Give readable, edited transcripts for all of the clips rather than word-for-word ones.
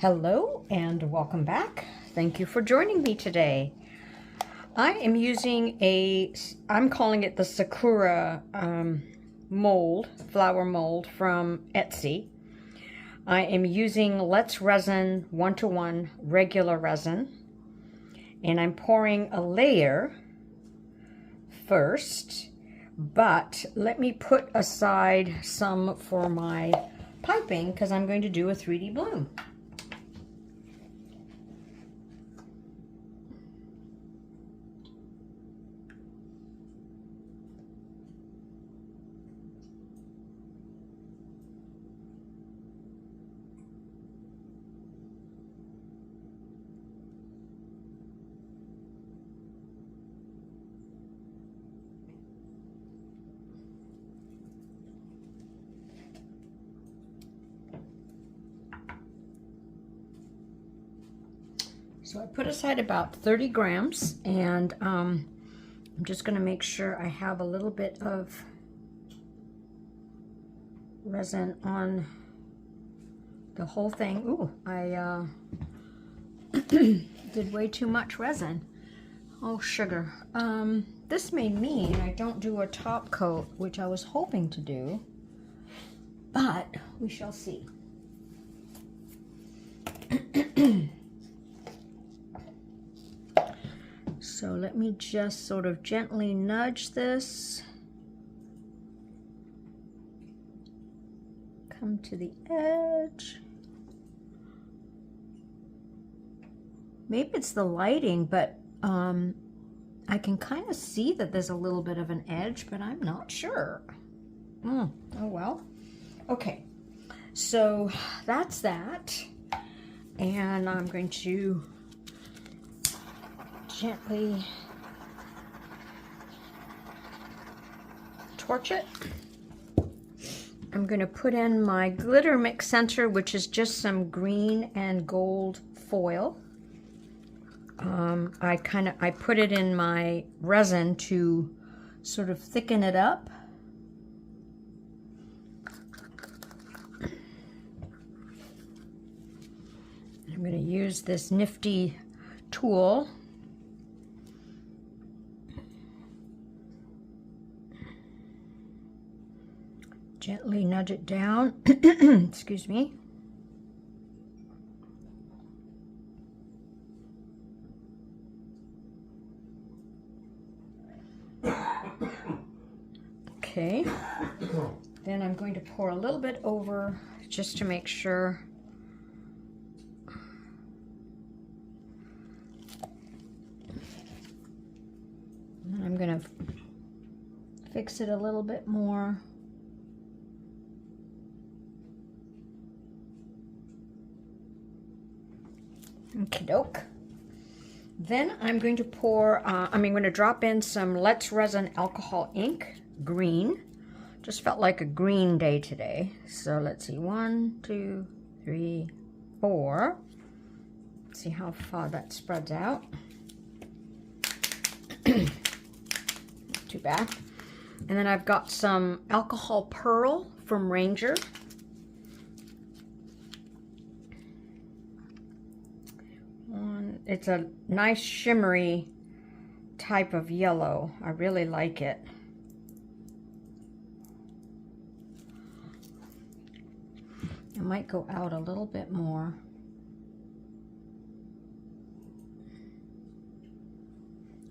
Hello and welcome back. Thank you for joining me today. I am using I'm calling it the Sakura flower mold from Etsy. I am using Let's Resin 1:1 regular resin, and I'm pouring a layer first, but let me put aside some for my piping because I'm going to do a 3D bloom. So I put aside about 30 grams, and I'm just going to make sure I have a little bit of resin on the whole thing. Ooh, I did way too much resin. Oh, sugar. This may mean I don't do a top coat, which I was hoping to do, but we shall see. So let me just sort of gently nudge this. Come to the edge. Maybe it's the lighting, but I can kind of see that there's a little bit of an edge, but I'm not sure. Oh well. Okay, so that's that. And I'm going to gently torch it. I'm going to put in my glitter mix center, which is just some green and gold foil. I put it in my resin to sort of thicken it up. I'm going to use this nifty tool. Gently nudge it down. Excuse me. Okay. Then I'm going to pour a little bit over just to make sure. And I'm going to fix it a little bit more. Okie doke. Then I'm going to pour, I'm going to drop in some Let's Resin alcohol ink, green. Just felt like a green day today. So let's see, 1, 2, 3, 4. Let's see how far that spreads out. Not too bad. And then I've got some alcohol pearl from Ranger. It's a nice shimmery type of yellow. I really like it. I might go out a little bit more.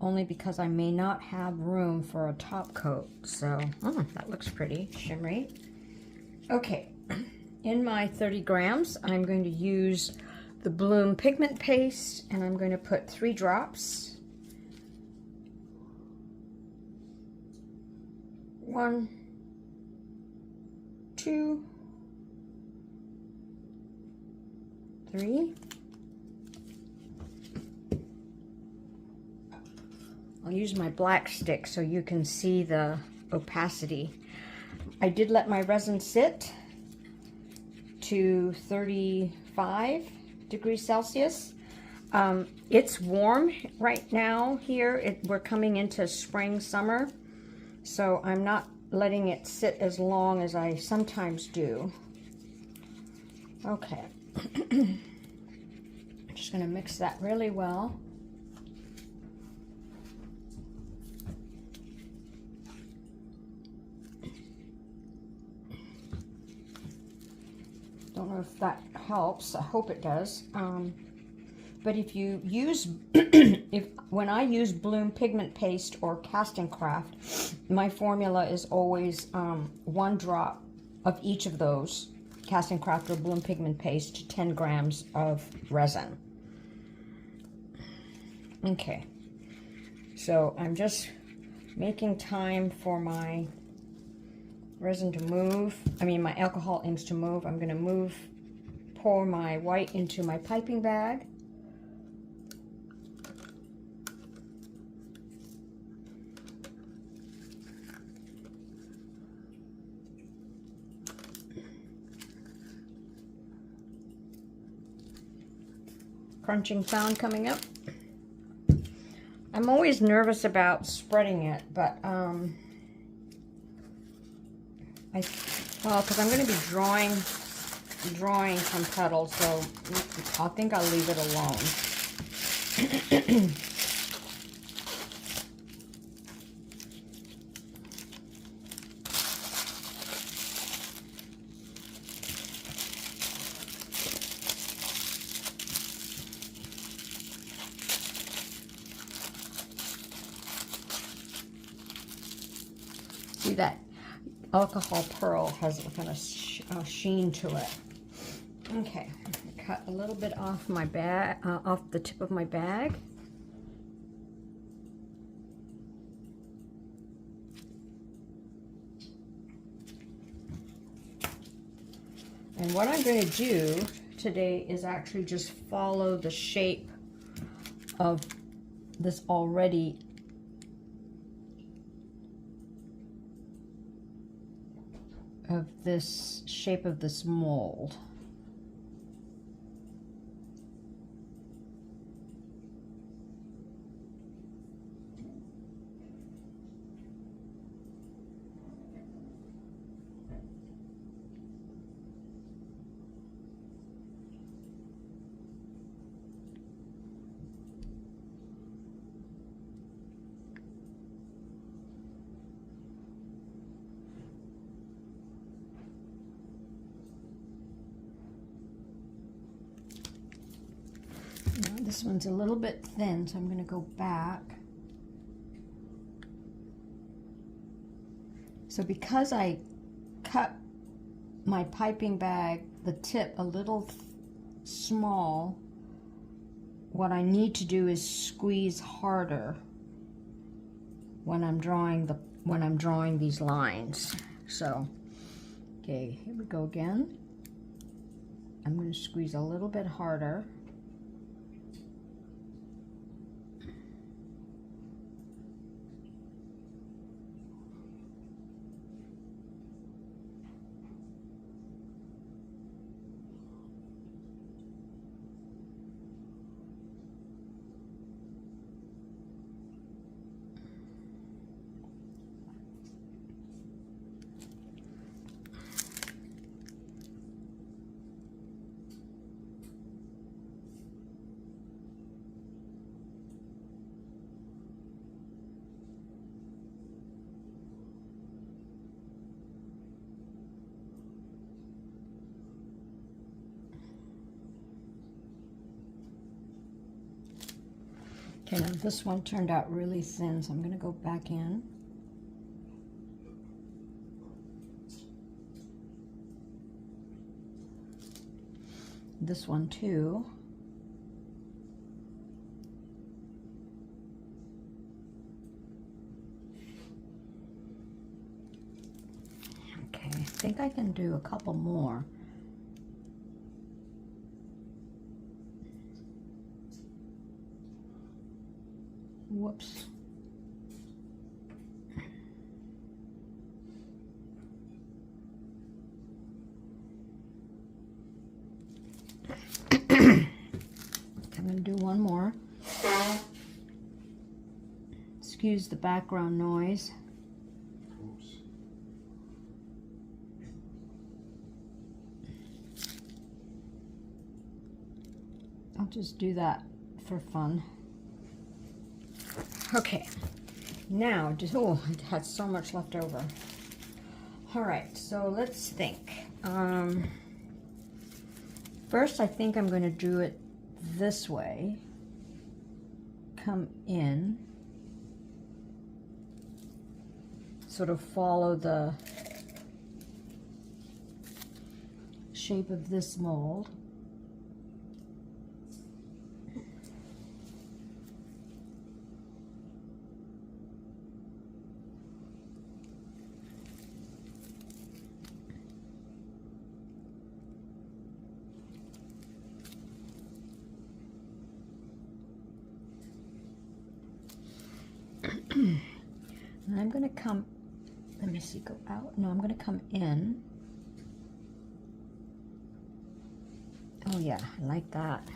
Only because I may not have room for a top coat. So, that looks pretty shimmery. Okay, in my 30 grams, I'm going to use the Bloom pigment paste, and I'm going to put 3 drops. 1, 2, 3. I'll use my black stick so you can see the opacity. I did let my resin sit to 35 degrees Celsius. It's warm right now here. We're coming into spring, summer, so I'm not letting it sit as long as I sometimes do. Okay. Just going to mix that really well. Don't know if that helps. I hope it does. But if you use, when I use Bloom pigment paste or casting craft, my formula is always 1 drop of each of those, casting craft or Bloom pigment paste, to 10 grams of resin. Okay, so I'm just making time for my resin to move. I mean, my alcohol inks to move. I'm going to pour my white into my piping bag. Crunching sound coming up. I'm always nervous about spreading it, but well, because I'm going to be drawing some petals, so I think I'll leave it alone. See, that alcohol pearl has a kind of sheen to it. Okay, cut a little bit off my bag, off the tip of my bag. And what I'm going to do today is actually just follow the shape of this already shape of this mold. This one's a little bit thin, so I'm going to go back. So because I cut my piping bag, the tip, a little small, what I need to do is squeeze harder when I'm drawing these lines. So, okay, here we go again. I'm going to squeeze a little bit harder. Okay, now this one turned out really thin, so I'm going to go back in. This one too. Okay, I think I can do a couple more. Whoops. I'm going to do one more. Excuse the background noise. Oops. I'll just do that for fun. Okay, now, oh, it had so much left over. All right, so let's think. First, I think I'm going to do it this way. Come in, sort of follow the shape of this mold. And I'm going to come, let me see, go out. No, I'm going to come in. Oh yeah, I like that.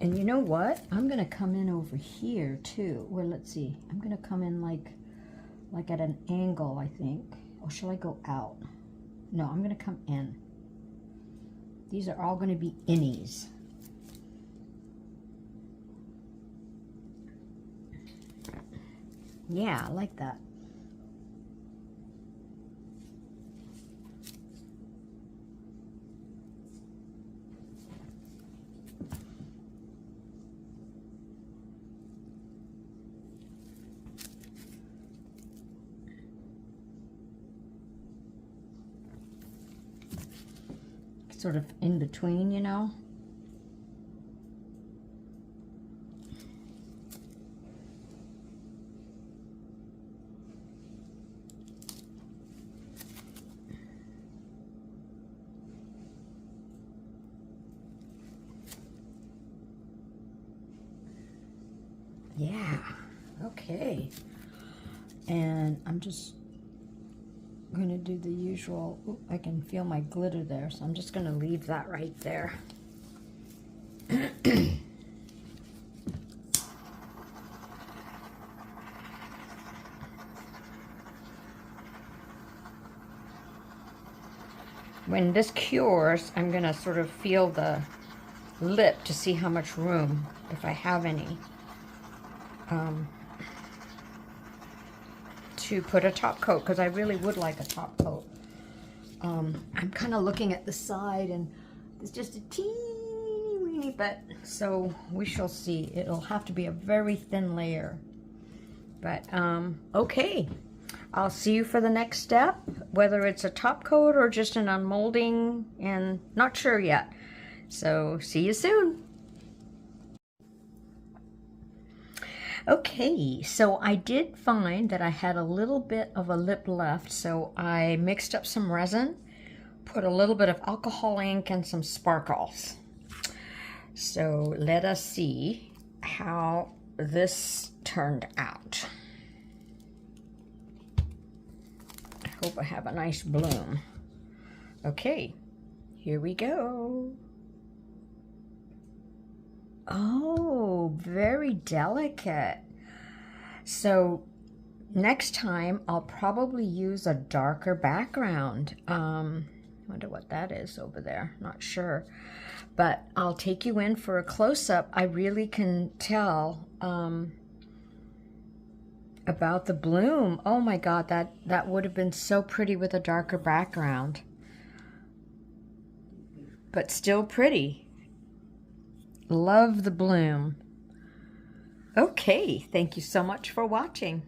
And you know what? I'm gonna come in over here too. Well, let's see. I'm gonna come in like at an angle, I think. Or shall I go out? No, I'm gonna come in. These are all gonna be innies. Yeah, I like that. Sort of in between, you know. Yeah, okay. And I'm just going to do the usual. Ooh, I can feel my glitter there, so I'm just going to leave that right there. When this cures, I'm going to sort of feel the lip to see how much room, if I have any, to put a top coat, because I really would like a top coat. I'm kind of looking at the side, and there's just a teeny weeny bit, so we shall see. It'll have to be a very thin layer. But, okay. I'll see you for the next step, whether it's a top coat or just an unmolding, and not sure yet. So, see you soon. Okay, so I did find that I had a little bit of a lip left, so I mixed up some resin, put a little bit of alcohol ink and some sparkles. So let us see how this turned out. I hope I have a nice bloom. Okay, here we go. Oh, very delicate. So next time I'll probably use a darker background. Wonder what that is over there. Not sure. But I'll take you in for a close-up. I really can tell about the bloom. Oh my God, that would have been so pretty with a darker background. But still pretty. Love the bloom. Okay, thank you so much for watching.